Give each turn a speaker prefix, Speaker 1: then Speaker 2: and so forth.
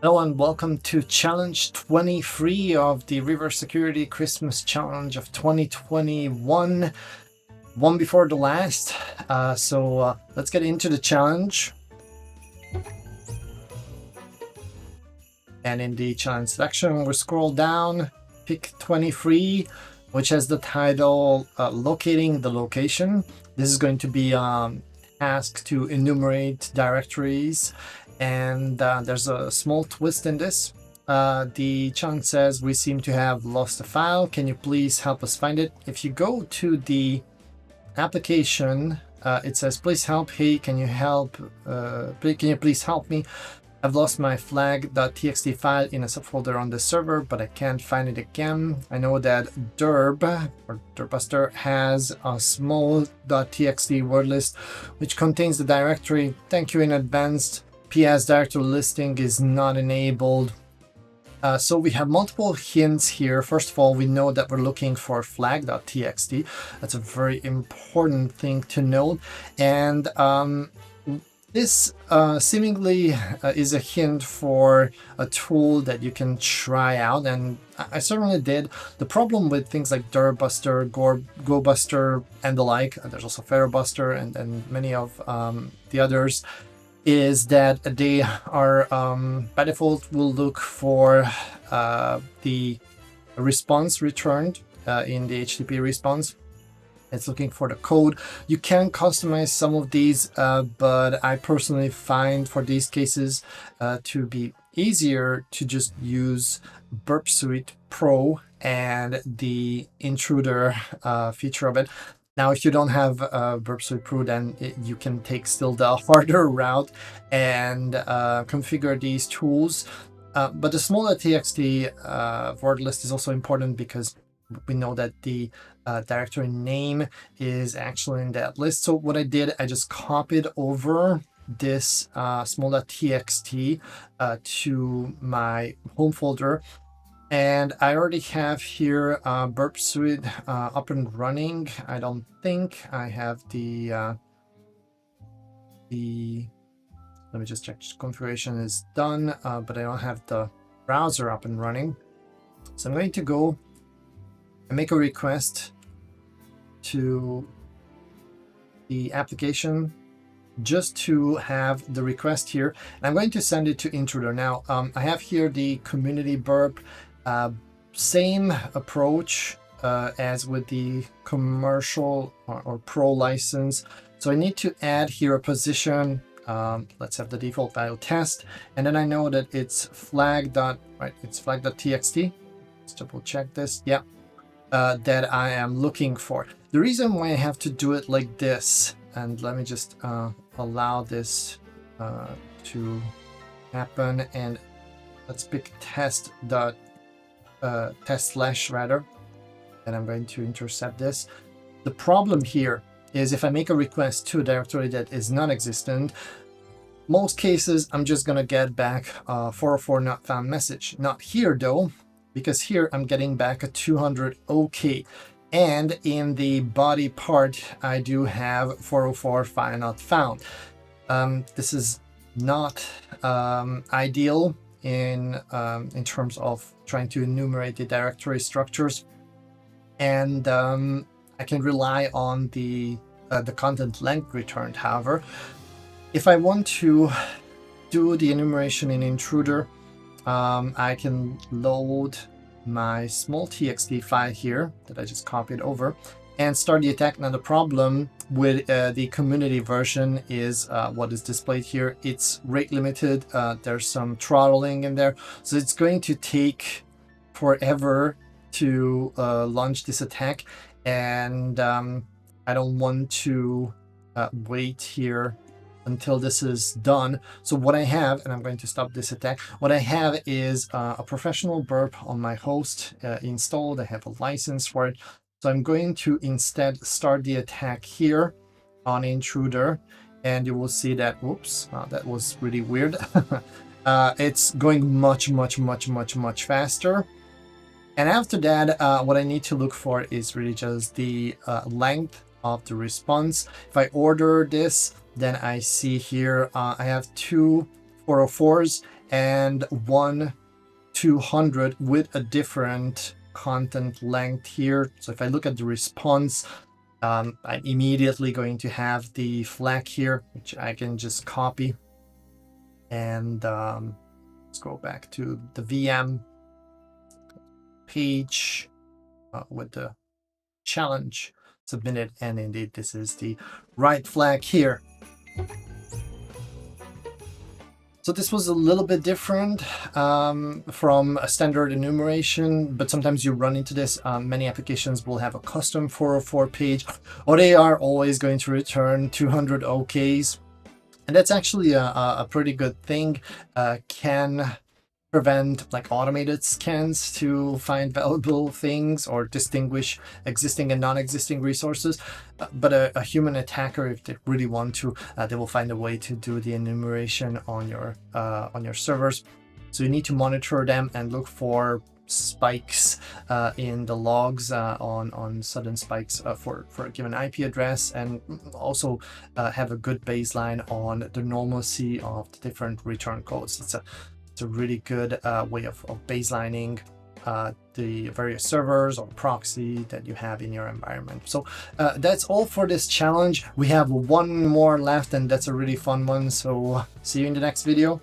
Speaker 1: Hello and welcome to Challenge 23 of the River Security Christmas Challenge of 2021. One before the last. So let's get into the challenge. And in the challenge section, we scroll down, pick 23, which has the title Locating the Location. This is going to be task to enumerate directories. And there's a small twist in this. The challenge says we seem to have lost a file. Can you please help us find it? If you go to the application, it says, please help. Hey, can you help? Can you please help me? I've lost my flag.txt file in a subfolder on the server, but I can't find it again. I know that Derb or Derbuster has a small.txt word list which contains the directory. Thank you in advance. PS directory listing is not enabled. So we have multiple hints here. First of all, we know that we're looking for flag.txt. That's a very important thing to note. And this seemingly is a hint for a tool that you can try out, and I certainly did. The problem with things like Derbuster, GoBuster, and the like, there's also Ferrobuster and many of the others, is that they are by default will look for the response returned in the HTTP response. It's looking for the code. You can customize some of these, but I personally find for these cases to be easier to just use Burp Suite Pro and the intruder feature of it. Now, if you don't have Burp Suite Pro, then you can take still the harder route and configure these tools. But the small.txt word list is also important because we know that the directory name is actually in that list. So what I did, I just copied over this small.txt to my home folder. And I already have here Burp Suite up and running. I don't think I have the let me just check. Configuration is done, but I don't have the browser up and running. So I'm going to go and make a request to the application just to have the request here. And I'm going to send it to Intruder. Now, I have here the community burp. Same approach as with the commercial or pro license. So I need to add here a position. Let's have the default value test. And then I know that it's it's flag.txt. Let's double check this. Yeah. That I am looking for. The reason why I have to do it like this, and let me just allow this to happen, and let's pick test slash rather, and I'm going to intercept this. The problem here is if I make a request to a directory that is non-existent, most cases I'm just gonna get back 404 not found message. Not here though, because here I'm getting back a 200 OK. And in the body part, I do have 404 file not found. This is not ideal in terms of trying to enumerate the directory structures. And I can rely on the content length returned. However, if I want to do the enumeration in Intruder, I can load my small txt file here that I just copied over and start the attack. Now the problem with the community version is what is displayed here. It's rate limited. There's some throttling in there, so it's going to take forever to launch this attack, and I don't want to wait here until this is done. So what I have, and I'm going to stop this attack, what I have is a professional burp on my host installed. I have a license for it. So I'm going to instead start the attack here on Intruder, and you will see that, whoops, that was really weird. It's going much faster. And after that, what I need to look for is really just the length of the response. If I order this, then I see here I have two 404s and one 200 with a different content length here. So if I look at the response, I'm immediately going to have the flag here, which I can just copy. And let's go back to the VM page with the challenge submitted. And indeed, this is the right flag here. So this was a little bit different from a standard enumeration, but sometimes you run into this. Many applications will have a custom 404 page, or they are always going to return 200 OKs. And that's actually a pretty good thing. Can prevent like automated scans to find valuable things or distinguish existing and non-existing resources. But a human attacker, if they really want to, they will find a way to do the enumeration on your servers. So you need to monitor them and look for spikes in the logs on sudden spikes for a given IP address, and also have a good baseline on the normalcy of the different return codes. It's a really good way of baselining the various servers or proxy that you have in your environment. So that's all for this challenge. We have one more left, and that's a really fun one. So see you in the next video.